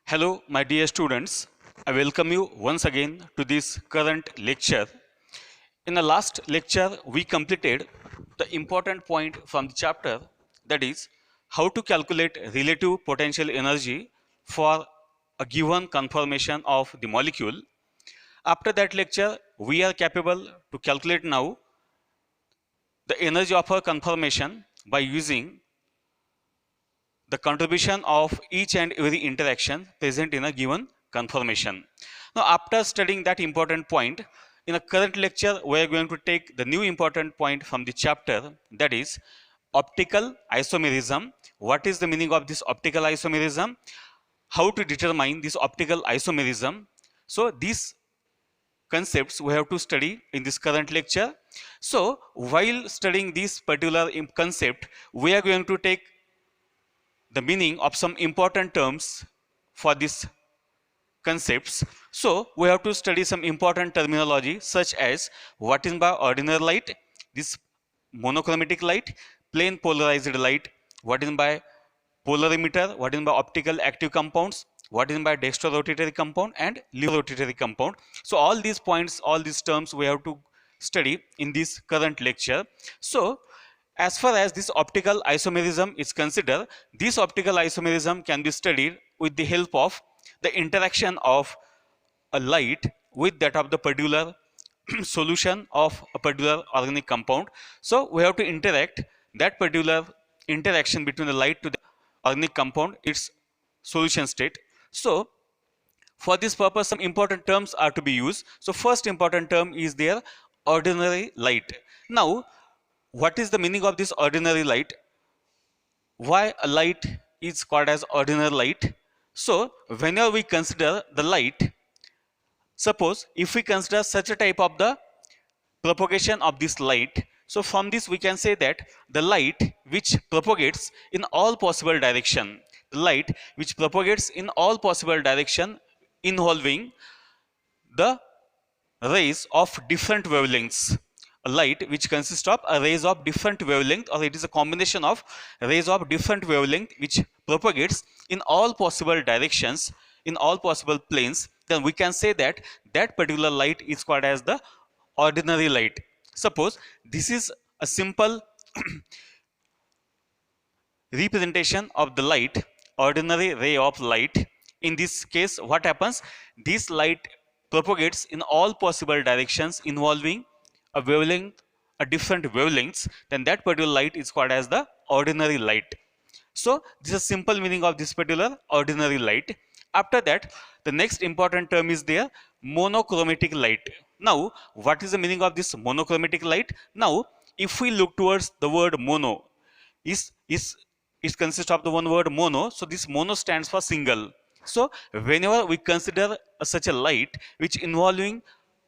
Hello, my dear students. I welcome you once again to this current lecture. In the last lecture, we completed the important point from the chapter, that is, how to calculate relative potential energy for a given conformation of the molecule. After that lecture, we are capable to calculate now the energy of a conformation by using the contribution of each and every interaction present in a given conformation. Now, after studying that important point, in a current lecture, we are going to take the new important point from the chapter, that is optical isomerism. What is the meaning of this optical isomerism? How to determine this optical isomerism? So, these concepts we have to study in this current lecture. So, while studying this particular concept, we are going to take the meaning of some important terms for these concepts. So we have to study some important terminology such as what is by ordinary light, this monochromatic light, plane polarized light, what is by polarimeter, what is by optical active compounds, what is by dextrorotatory compound and levorotatory compound. So all these points, all these terms we have to study in this current lecture. So as far as this optical isomerism is considered, this optical isomerism can be studied with the help of the interaction of a light with that of the particular solution of a particular organic compound. So we have to interact that particular interaction between the light to the organic compound, its solution state. So for this purpose, some important terms are to be used. So first important term is their ordinary light. Now, what is the meaning of this ordinary light? Why a light is called as ordinary light? So whenever we consider the light, suppose if we consider such a type of the propagation of this light, so from this we can say that the light which propagates in all possible direction, the light which propagates in all possible direction involving the rays of different wavelengths, a light which consists of a rays of different wavelength, or it is a combination of rays of different wavelength which propagates in all possible directions, in all possible planes, then we can say that that particular light is called as the ordinary light. Suppose this is a simple representation of the light, ordinary ray of light. In this case, what happens? This light propagates in all possible directions involving a wavelength, a different wavelengths, then that particular light is called as the ordinary light. So this is a simple meaning of this particular ordinary light. After that, the next important term is there, monochromatic light. Now, what is the meaning of this monochromatic light? Now, if we look towards the word mono, is it consists of the one word mono. So this mono stands for single. So whenever we consider such a light which involving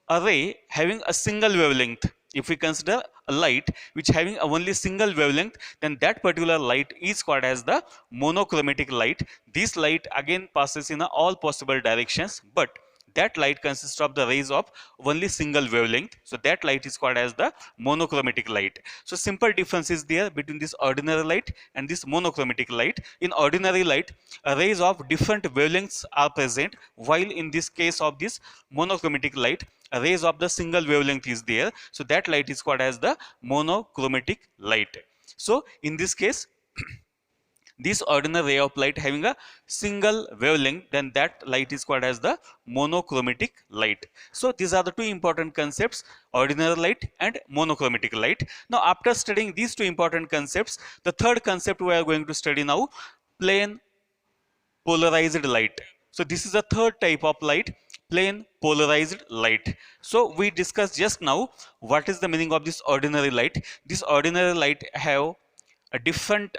a ray having a single wavelength, if we consider a light which having a only single wavelength, then that particular light is called as the monochromatic light. This light again passes in all possible directions, but that light consists of the rays of only single wavelength. So that light is called as the monochromatic light. So simple difference is there between this ordinary light and this monochromatic light. In ordinary light, rays of different wavelengths are present, while in this case of this monochromatic light, rays of the single wavelength is there. So that light is called as the monochromatic light. So in this case, this ordinary ray of light having a single wavelength, then that light is called as the monochromatic light. So these are the two important concepts, ordinary light and monochromatic light. Now after studying these two important concepts, the third concept we are going to study now, plane polarized light. So this is a third type of light, plane polarized light. So we discussed just now what is the meaning of this ordinary light. This ordinary light have a different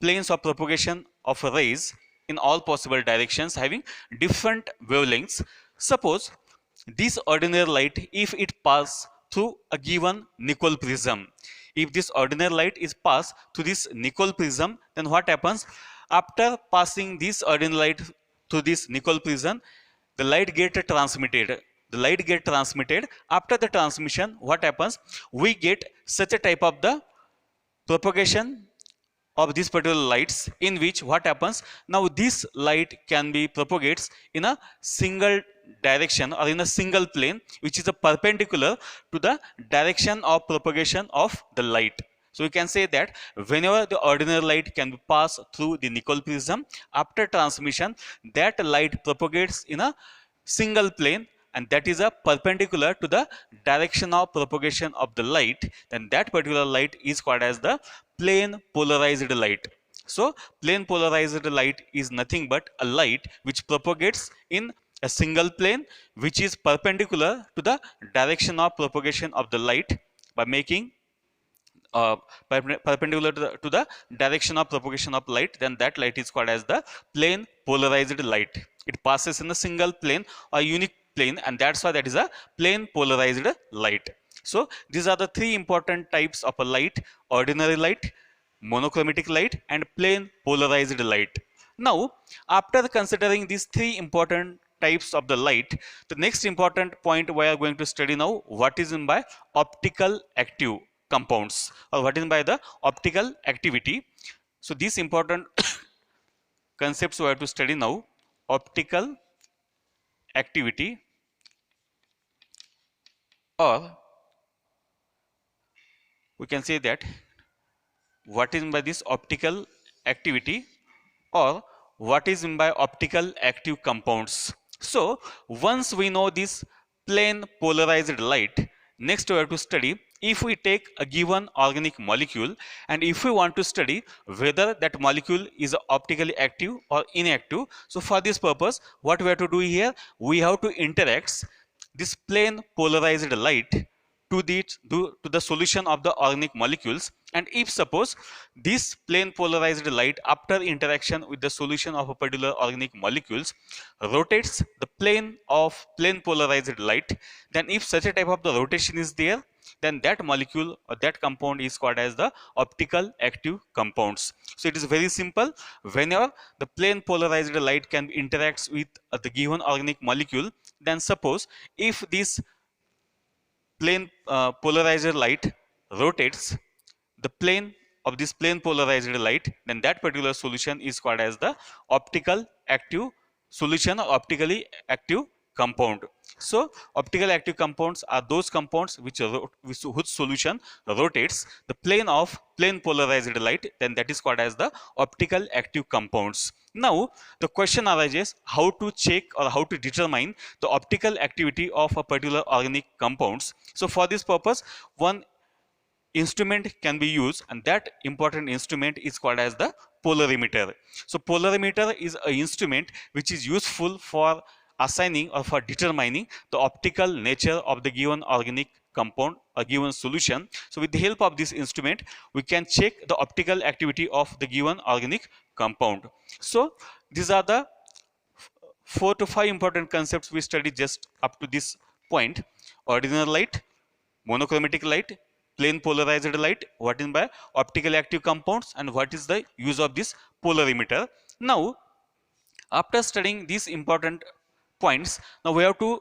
planes of propagation of rays in all possible directions having different wavelengths. Suppose this ordinary light, if it pass through a given nickel prism, if this ordinary light is passed through this nickel prism, then what happens? After passing this ordinary light through this nickel prism, the light get transmitted. The light get transmitted. After the transmission, what happens? We get such a type of the propagation of these particular lights, in which what happens, now this light can be propagates in a single direction or in a single plane which is a perpendicular to the direction of propagation of the light. So we can say that whenever the ordinary light can pass through the Nicol prism, after transmission that light propagates in a single plane, and that is a perpendicular to the direction of propagation of the light, then that particular light is called as the plane polarized light. So plane polarized light is nothing but a light which propagates in a single plane which is perpendicular to the direction of propagation of the light by making uh, perpendicular to the direction of propagation of light, then that light is called as the plane polarized light. It passes in a single plane or unique plane, and that's why that is a plane polarized light. So these are the three important types of a light: ordinary light, monochromatic light, and plane polarized light. Now, after considering these three important types of the light, the next important point we are going to study now, what is meant by optical active compounds, or what is meant by the optical activity. So these important concepts we have to study now: optical activity, or we can say that what is meant by this optical activity, or what is meant by optical active compounds. So once we know this plane polarized light, next we have to study, if we take a given organic molecule and if we want to study whether that molecule is optically active or inactive, so for this purpose what we have to do here, we have to interact this plane polarized light to the solution of the organic molecules. And if suppose this plane polarized light after interaction with the solution of a particular organic molecules rotates the plane of plane polarized light, then if such a type of the rotation is there, then that molecule or that compound is called as the optical active compounds. So it is very simple. Whenever the plane polarized light can interacts with the given organic molecule, then suppose if this plane polarizer light rotates the plane of this plane polarized light, then that particular solution is called as the optical active solution or optically active compound. So optical active compounds are those compounds whose solution rotates the plane of plane polarized light, then that is called as the optical active compounds. Now the question arises, how to check or how to determine the optical activity of a particular organic compounds. So for this purpose, one instrument can be used, and that important instrument is called as the polarimeter. So polarimeter is an instrument which is useful for assigning or for determining the optical nature of the given organic compound or given solution. So with the help of this instrument we can check the optical activity of the given organic compound. So these are the 4 to 5 important concepts we studied just up to this point: ordinary light, monochromatic light, plane polarized light, what is by optical active compounds, and what is the use of this polarimeter. Now after studying these important points, now we have to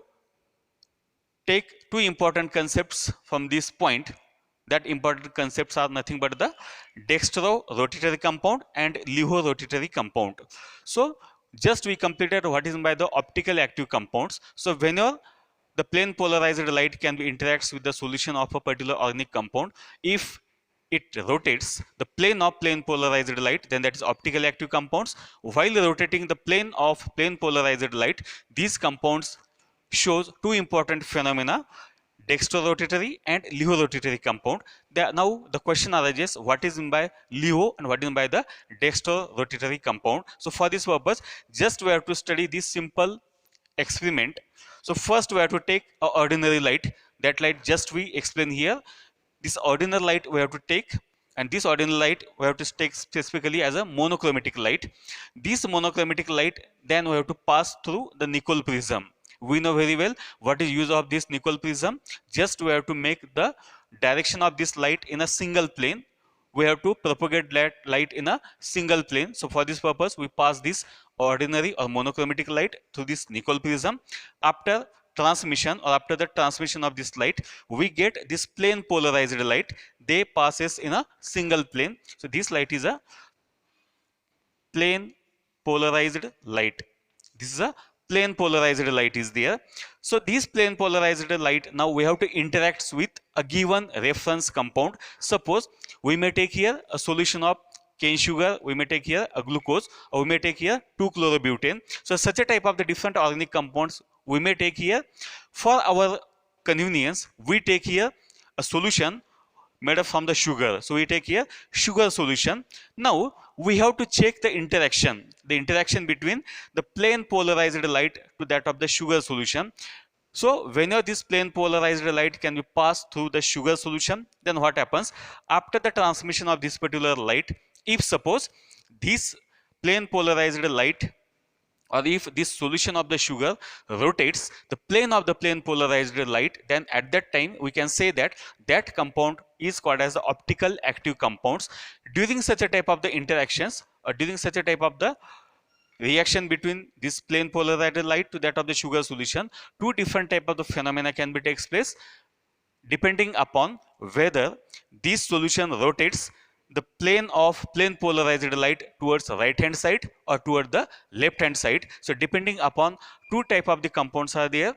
take two important concepts from this point. That important concepts are nothing but the dextro-rotatory compound and levo-rotatory compound. So just we completed what is by the optical active compounds. So whenever the plane polarized light can be interacts with the solution of a particular organic compound, if it rotates the plane of plane polarized light, then that is optical active compounds. While rotating the plane of plane polarized light, these compounds shows two important phenomena: dextrorotatory and levorotatory compound. Now the question arises, what is meant by levo and what is meant by the dextrorotatory compound. So for this purpose, just we have to study this simple experiment. So first we have to take a ordinary light. That light just we explain here. This ordinary light we have to take, and this ordinary light we have to take specifically as a monochromatic light. This monochromatic light then we have to pass through the Nicol prism. We know very well what is use of this Nicol prism. Just we have to make the direction of this light in a single plane. We have to propagate that light in a single plane. So for this purpose we pass this ordinary or monochromatic light through this Nicol prism. After transmission or after the transmission of this light, we get this plane polarized light. They passes in a single plane. So this light is a plane polarized light. This is a plane polarized light is there. So this plane polarized light, now we have to interact with a given reference compound. Suppose we may take here a solution of cane sugar, we may take here a glucose, or we may take here 2-chlorobutane. So such a type of the different organic compounds we may take here. For our convenience, we take here a solution made up from the sugar. So we take here sugar solution. Now we have to check the interaction between the plane polarized light to that of the sugar solution. So whenever this plane polarized light can be passed through the sugar solution, then what happens after the transmission of this particular light? If suppose this plane polarized light, or if this solution of the sugar rotates the plane of the plane polarized light, then at that time we can say that that compound is called as the optical active compounds. During such a type of the interactions, or during such a type of the reaction between this plane polarized light to that of the sugar solution, two different type of the phenomena can be takes place depending upon whether this solution rotates the plane polarized light towards right hand side or toward the left hand side. So depending upon two type of the compounds are there,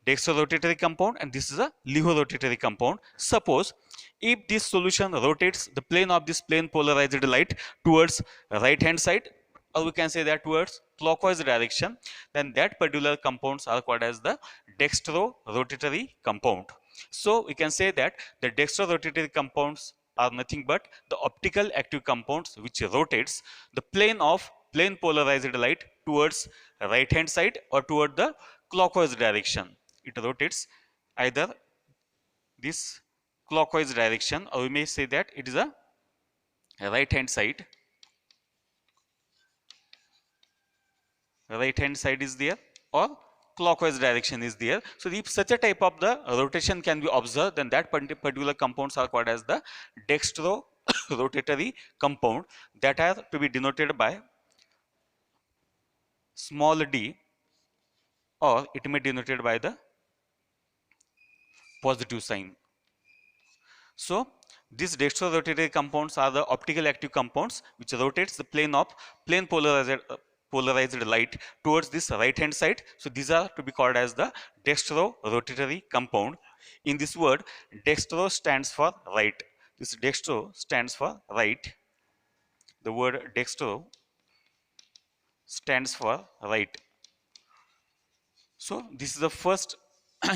dextrorotatory compound and this is a LiHo-rotatory compound. Suppose if this solution rotates the plane of this plane polarized light towards right hand side, or we can say that towards clockwise direction, then that particular compounds are called as the dextrorotatory compound. So we can say that the dextrorotatory compounds are nothing but the optical active compounds which rotates the plane polarized light towards right hand side or toward the clockwise direction. It rotates either this clockwise direction, or we may say that it is a right hand side is there, or clockwise direction is there. So if such a type of the rotation can be observed, then that particular compounds are called as the dextrorotatory compound, that are to be denoted by small d, or it may be denoted by the positive sign. So these dextrorotatory compounds are the optical active compounds which rotates the plane polarized light towards this right hand side. So these are to be called as the dextrorotatory compound. In this word, dextro stands for right. This dextro stands for right. The word dextro stands for right. So this is the first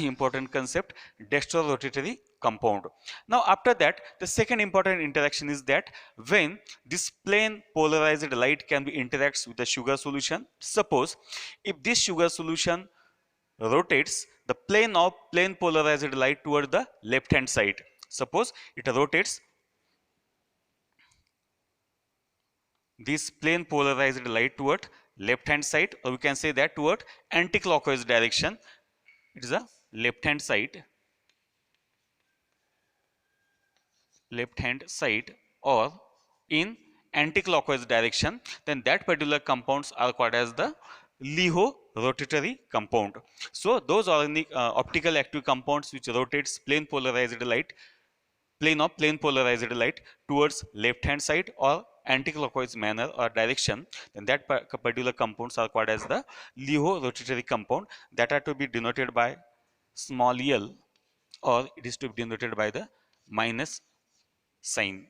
important concept, dextrorotatory compound. Now after that, the second important interaction is that when this plane polarized light can be interacts with the sugar solution. Suppose if this sugar solution rotates the plane polarized light toward the left hand side. Suppose it rotates this plane polarized light toward left hand side, or we can say that toward anti-clockwise direction. It is a left hand side or in anti-clockwise direction, then that particular compounds are called as the LiHo-rotatory compound. So those are the optical active compounds which rotates plane polarized light towards left hand side or anti-clockwise manner or direction, then that particular compounds are called as the LiHo-rotatory compound, that are to be denoted by small l, or it is to be denoted by the minus sign.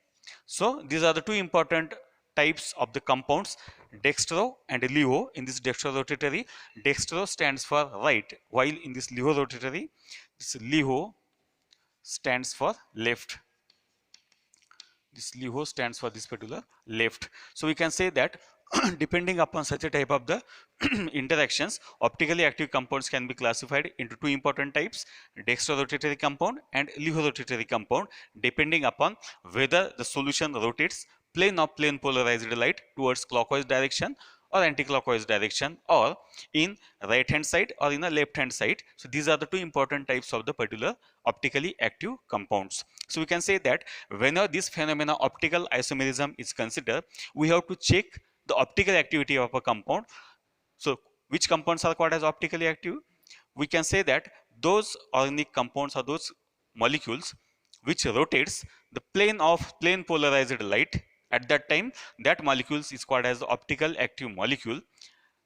So these are the two important types of the compounds, dextro and LiHo. In this dextrorotatory, dextro stands for right, while in this LiHo-rotatory, this LiHo stands for left. This LiHo stands for this particular left. So we can say that depending upon such a type of the interactions, optically active compounds can be classified into two important types, dextrorotatory compound and LiHo-rotatory compound, depending upon whether the solution rotates plane polarized light towards clockwise direction or anti-clockwise direction, or in right hand side or in a left hand side. So these are the two important types of the particular optically active compounds. So we can say that whenever this phenomena optical isomerism is considered, we have to check the optical activity of a compound. So which compounds are called as optically active? We can say that those organic compounds or those molecules which rotates the plane polarized light At that time, that molecule is called as the optical active molecule.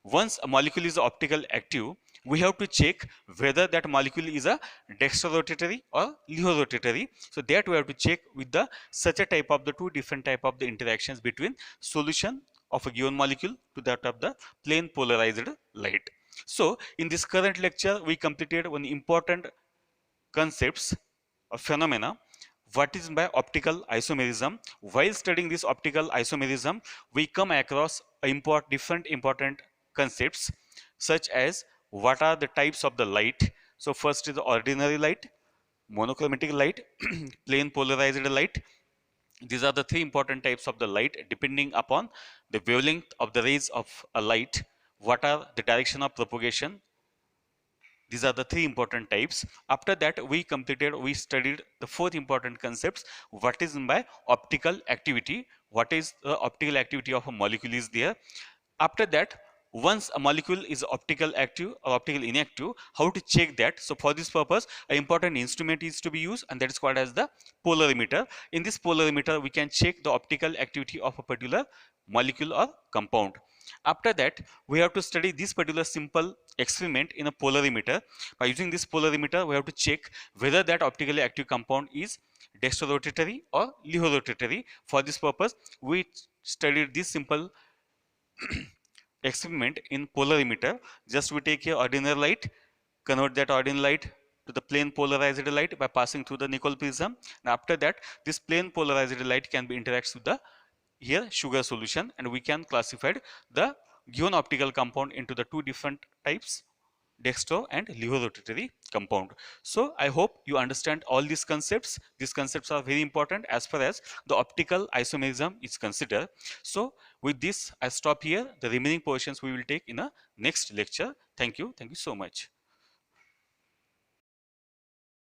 Once a molecule is optical active, we have to check whether that molecule is a dextrorotatory or levorotatory. So that we have to check with the such a type of the two different type of the interactions between solution of a given molecule to that of the plane polarized light. So in this current lecture, we completed one important concepts or phenomena. What is by optical isomerism? While studying this optical isomerism, we come across different important concepts such as what are the types of the light. So first is the ordinary light, monochromatic light, plane polarized light. These are the three important types of the light depending upon the wavelength of the rays of a light. What are the direction of propagation? These are the three important types. After that, we studied the fourth important concepts. What is by optical activity? What is the optical activity of a molecule is there? After that, once a molecule is optical active or optical inactive, how to check that? So for this purpose, an important instrument is to be used, and that is called as the polarimeter. In this polarimeter, we can check the optical activity of a particular molecule or compound. After that, we have to study this particular simple experiment in a polarimeter. By using this polarimeter, we have to check whether that optically active compound is dextrorotatory or levorotatory. For this purpose, we studied this simple experiment in polarimeter. Just we take here ordinary light, convert that ordinary light to the plane polarized light by passing through the nickel prism. And after that, this plane polarized light can be interacts with the here sugar solution, and we can classify the given optical compound into the two different types, dextro and levorotatory compound. So I hope you understand all these concepts. These concepts are very important as far as the optical isomerism is considered. So with this, I stop here. The remaining portions we will take in a next lecture. Thank you so much.